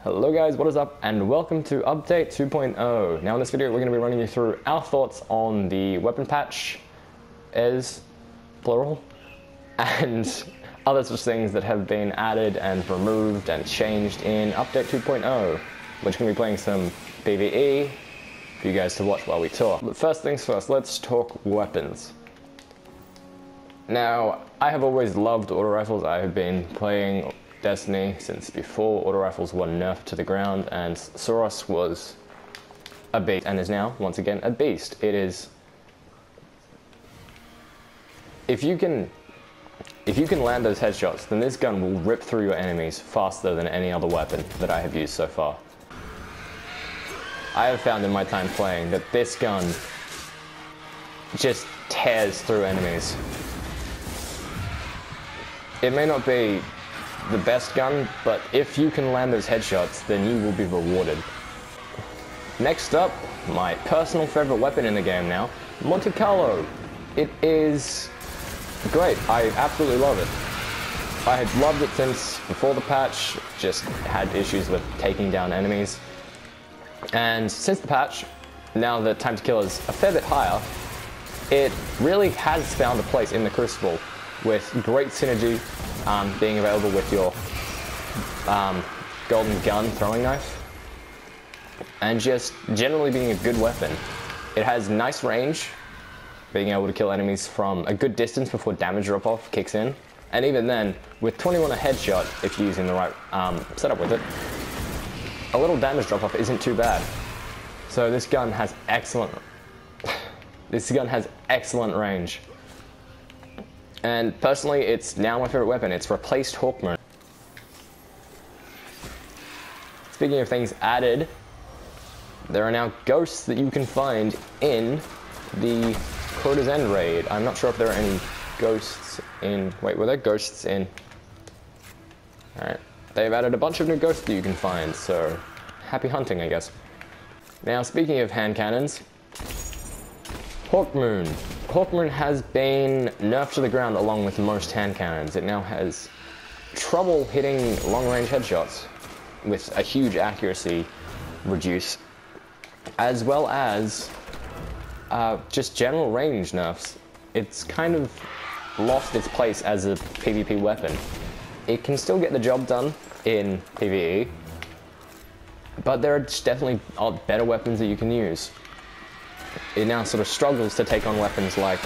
Hello guys, what is up, and welcome to Update 2.0. Now in this video we're going to be running you through our thoughts on the weapon patch, plural, and other such things that have been added and removed and changed in Update 2.0. We're just going to be playing some PvE for you guys to watch while we talk. But first things first, let's talk weapons. Now, I have always loved auto rifles. I have been playing Destiny since before auto rifles were nerfed to the ground, and Soros was a beast and is now once again a beast. It is, if you can land those headshots, then this gun will rip through your enemies faster than any other weapon that I have used so far. I have found in my time playing that this gun just tears through enemies. It may not be the best gun, but if you can land those headshots, then you will be rewarded. Next up, my personal favorite weapon in the game now, Monte Carlo. It is great. I absolutely love it. I had loved it since before the patch, just had issues with taking down enemies. And since the patch, now that time to kill is a fair bit higher, it really has found a place in the Crucible with great synergy, being available with your golden gun throwing knife, and just generally being a good weapon. It has nice range, being able to kill enemies from a good distance before damage drop-off kicks in, and even then, with 21 a headshot, if you're using the right setup with it, a little damage drop-off isn't too bad. So this gun has excellent range. And personally, it's now my favorite weapon. It's replaced Hawkmoon. Speaking of things added, there are now ghosts that you can find in the Coda's End raid. I'm not sure if there are any ghosts in... Wait, were there ghosts in... Alright. They've added a bunch of new ghosts that you can find, so happy hunting, I guess. Now, speaking of hand cannons, Hawkmoon. Hawkmoon has been nerfed to the ground along with most hand cannons. It now has trouble hitting long-range headshots with a huge accuracy reduce, as well as just general range nerfs. It's kind of lost its place as a PvP weapon. It can still get the job done in PvE, but there are definitely better weapons that you can use. It now sort of struggles to take on weapons like,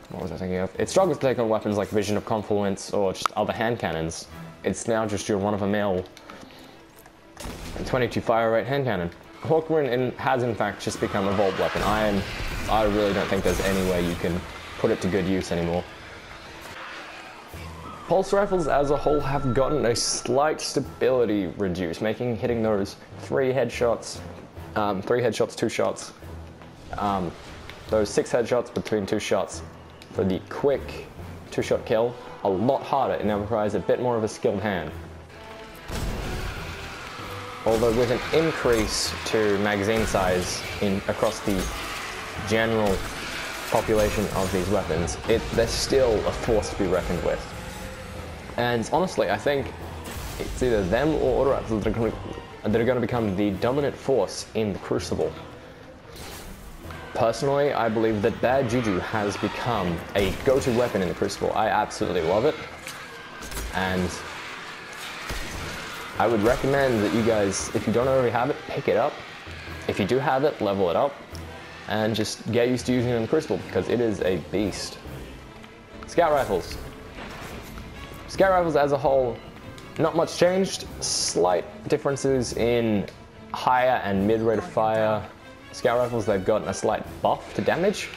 what was I thinking of? It struggles to take on weapons like Vision of Confluence or just other hand cannons. It's now just your run-of-the-mill 22 fire rate hand cannon. Hawkmoon has in fact just become a vault weapon. I really don't think there's any way you can put it to good use anymore. Pulse rifles as a whole have gotten a slight stability reduce, making hitting those 3 headshots, 2 shots, those 6 headshots between 2 shots for the quick 2-shot kill a lot harder. It now requires a bit more of a skilled hand. Although with an increase to magazine size across the general population of these weapons, they're still a force to be reckoned with. And honestly, I think it's either them or auto rifles that are going to become the dominant force in the Crucible. Personally, I believe that Bad Juju has become a go-to weapon in the Crucible. I absolutely love it, and I would recommend that you guys, if you don't already have it, pick it up. If you do have it, level it up, and just get used to using it in the Crucible, because it is a beast. Scout rifles. Scout rifles as a whole, not much changed. Slight differences in higher and mid rate of fire. Scout rifles, they've gotten a slight buff to damage,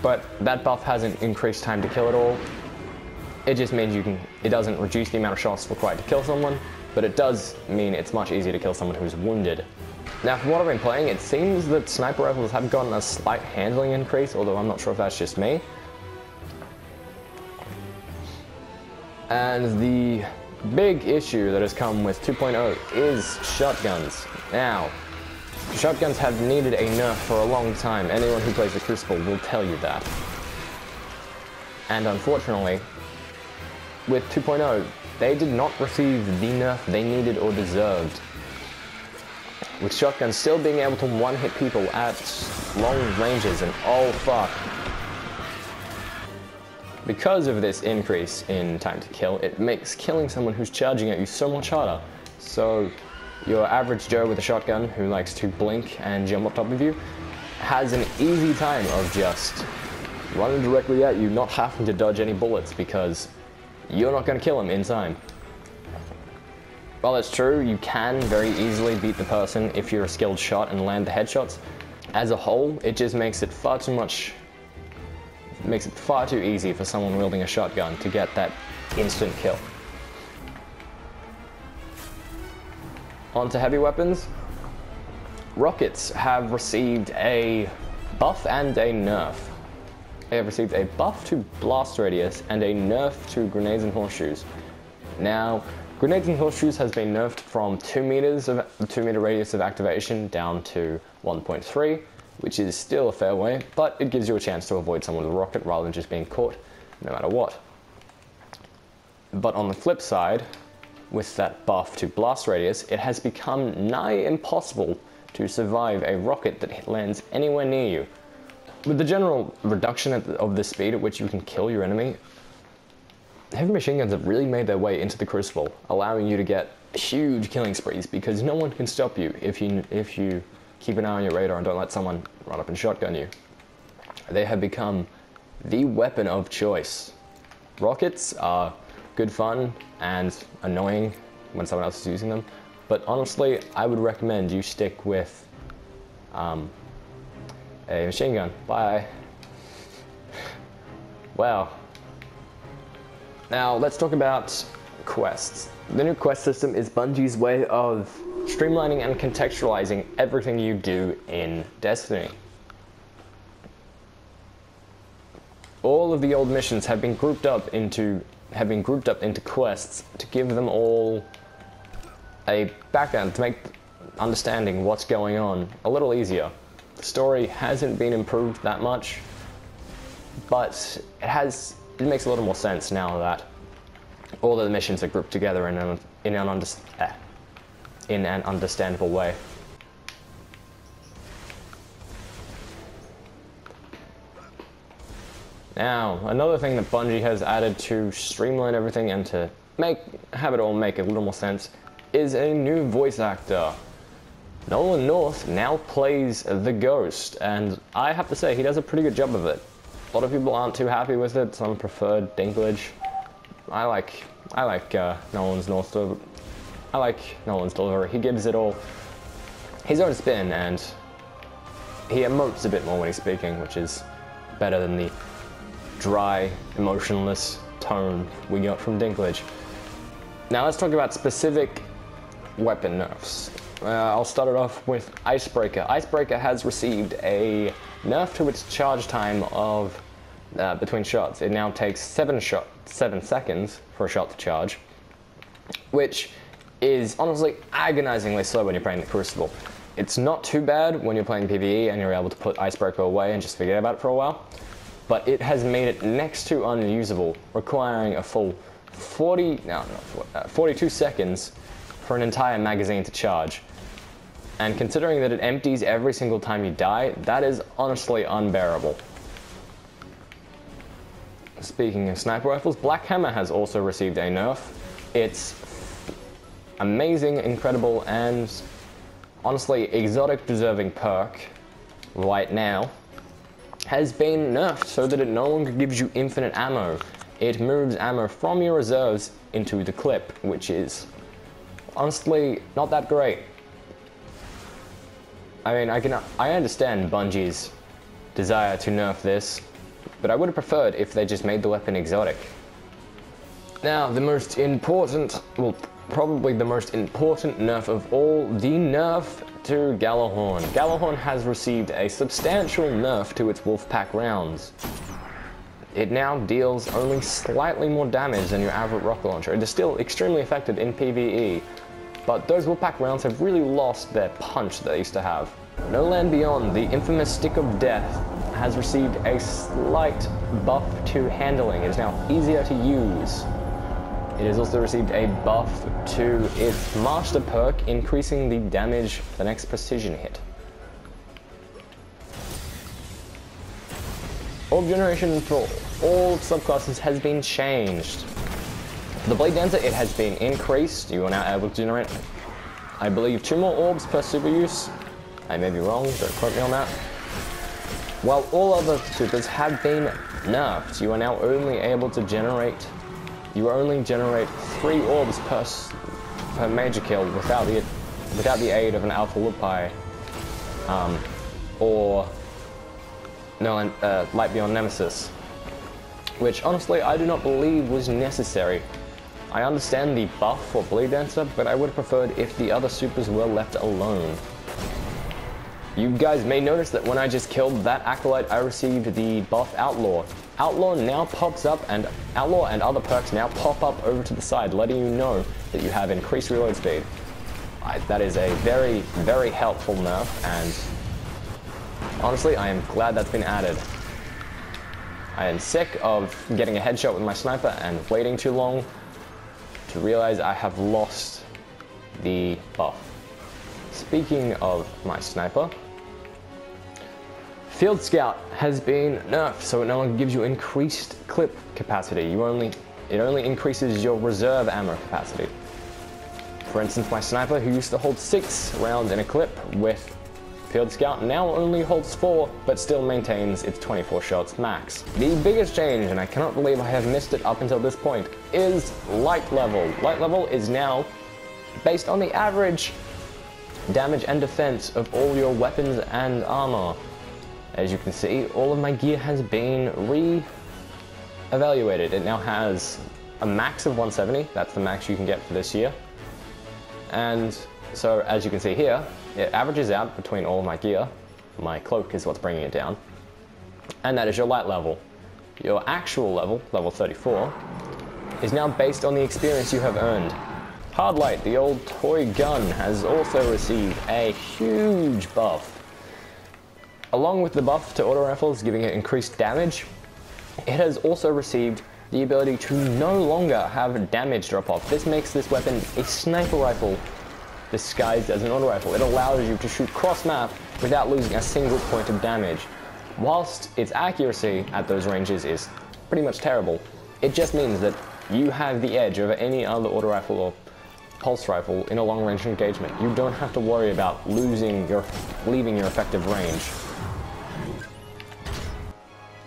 but that buff hasn't increased time to kill at all. It just means it doesn't reduce the amount of shots required to kill someone, but it does mean it's much easier to kill someone who's wounded. Now, from what I've been playing, it seems that sniper rifles have gotten a slight handling increase, although I'm not sure if that's just me. And the big issue that has come with 2.0 is shotguns. Now, shotguns have needed a nerf for a long time. Anyone who plays the Crucible will tell you that. And unfortunately, with 2.0, they did not receive the nerf they needed or deserved. With shotguns still being able to one-hit people at long ranges, and oh fuck. Because of this increase in time to kill, it makes killing someone who's charging at you so much harder. So your average Joe with a shotgun who likes to blink and jump on top of you has an easy time of just running directly at you, not having to dodge any bullets because you're not going to kill him in time. While it's true, you can very easily beat the person if you're a skilled shot and land the headshots. As a whole, it just makes it far too easy for someone wielding a shotgun to get that instant kill. On to heavy weapons. Rockets have received a buff and a nerf. They have received a buff to blast radius and a nerf to grenades and horseshoes. Now, grenades and horseshoes has been nerfed from 2 meters of 2 meter radius of activation down to 1.3, which is still a fair way, but it gives you a chance to avoid someone with a rocket rather than just being caught no matter what. But on the flip side, with that buff to blast radius, it has become nigh impossible to survive a rocket that lands anywhere near you. With the general reduction of the speed at which you can kill your enemy, heavy machine guns have really made their way into the Crucible, allowing you to get huge killing sprees because no one can stop you if you keep an eye on your radar and don't let someone run up and shotgun you. They have become the weapon of choice. Rockets are good fun and annoying when someone else is using them, but honestly, I would recommend you stick with a machine gun. Bye. Well, now let's talk about quests. The new quest system is Bungie's way of streamlining and contextualizing everything you do in Destiny. All of the old missions have been grouped up into quests to give them all a background to make understanding what's going on a little easier. The story hasn't been improved that much, but it makes a little more sense now that all of the missions are grouped together in an understandable way. Now, another thing that Bungie has added to streamline everything and to have it all make a little more sense is a new voice actor. Nolan North now plays the Ghost, and I have to say he does a pretty good job of it. A lot of people aren't too happy with it. Some prefer Dinklage. I like Nolan's delivery. He gives it all his own spin, and he emotes a bit more when he's speaking, which is better than the dry, emotionless tone we got from Dinklage. Now let's talk about specific weapon nerfs. I'll start it off with Icebreaker. Icebreaker has received a nerf to its charge time of between shots. It now takes 7 seconds for a shot to charge, which is honestly agonizingly slow when you're playing the Crucible. It's not too bad when you're playing PvE and you're able to put Icebreaker away and just forget about it for a while, but it has made it next to unusable, requiring a full 42 seconds for an entire magazine to charge. And considering that it empties every single time you die, that is honestly unbearable. Speaking of sniper rifles, Black Hammer has also received a nerf. It's amazing, incredible, and honestly exotic deserving perk right now has been nerfed so that it no longer gives you infinite ammo. It moves ammo from your reserves into the clip, which is honestly not that great. I mean, I understand Bungie's desire to nerf this, but I would have preferred if they just made the weapon exotic. Now, the most important, well, probably the most important nerf of all, the nerf to Gjallarhorn. Gjallarhorn has received a substantial nerf to its Wolfpack rounds. It now deals only slightly more damage than your average rocket launcher. It is still extremely effective in PvE, but those Wolfpack rounds have really lost their punch that they used to have. No Land Beyond, the infamous Stick of Death, has received a slight buff to handling. It is now easier to use. It has also received a buff to its master perk, increasing the damage for the next precision hit. Orb generation for all subclasses has been changed. For the Blade Dancer, it has been increased. You are now able to generate, I believe, 2 more orbs per super use. I may be wrong, don't quote me on that. While all other supers have been nerfed, you are now only able to generate, you only generate 3 orbs per major kill without the aid of an Alpha Lupi, or no, Light Beyond Nemesis, which honestly I do not believe was necessary. I understand the buff for Blade Dancer, but I would have preferred if the other supers were left alone. You guys may notice that when I just killed that Acolyte, I received the buff Outlaw. Outlaw now pops up, and Outlaw and other perks now pop up over to the side, letting you know that you have increased reload speed. That is a very, very helpful nerf, and honestly, I am glad that's been added. I am sick of getting a headshot with my sniper and waiting too long to realize I have lost the buff. Speaking of my sniper, Field Scout has been nerfed, so it no longer gives you increased clip capacity. It only increases your reserve ammo capacity. For instance, my sniper, who used to hold 6 rounds in a clip with Field Scout, now only holds 4, but still maintains its 24 shots max. The biggest change, and I cannot believe I have missed it up until this point, is Light Level. Light Level is now based on the average damage and defense of all your weapons and armor. As you can see, all of my gear has been re-evaluated. It now has a max of 170, that's the max you can get for this year. And so, as you can see here, it averages out between all of my gear. My cloak is what's bringing it down. And that is your light level. Your actual level, level 34, is now based on the experience you have earned. Hard Light, the old toy gun, has also received a huge buff. Along with the buff to auto rifles giving it increased damage, it has also received the ability to no longer have damage drop off. This makes this weapon a sniper rifle disguised as an auto rifle. It allows you to shoot cross map without losing a single point of damage. Whilst its accuracy at those ranges is pretty much terrible, it just means that you have the edge over any other auto rifle or pulse rifle in a long range engagement. You don't have to worry about leaving your effective range.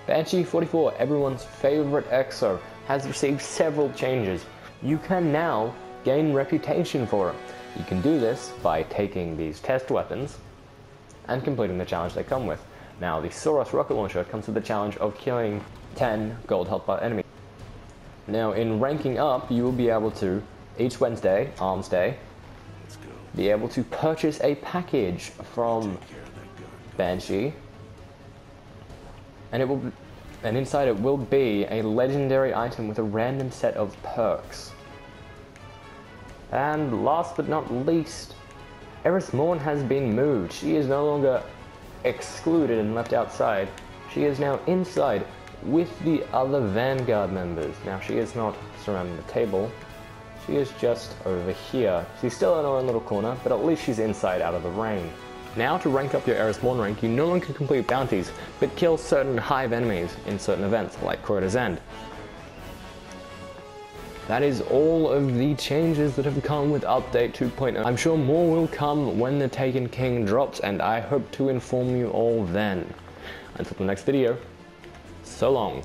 Banshee 44, everyone's favorite EXO, has received several changes. You can now gain reputation for it. You can do this by taking these test weapons and completing the challenge they come with. Now, the Soros rocket launcher comes with the challenge of killing 10 gold health bar enemies. Now, in ranking up, you will be able to, each Wednesday, Arms Day, be able to purchase a package from Banshee, and inside it will be a legendary item with a random set of perks. And last but not least, Eris Morn has been moved. She is no longer excluded and left outside. She is now inside with the other Vanguard members. Now, she is not surrounding the table. She is just over here. She's still in her own little corner, but at least she's inside out of the rain. Now, to rank up your Eris Morn rank, you no longer complete bounties, but kill certain hive enemies in certain events, like Crota's End. That is all of the changes that have come with Update 2.0. I'm sure more will come when the Taken King drops, and I hope to inform you all then. Until the next video, so long.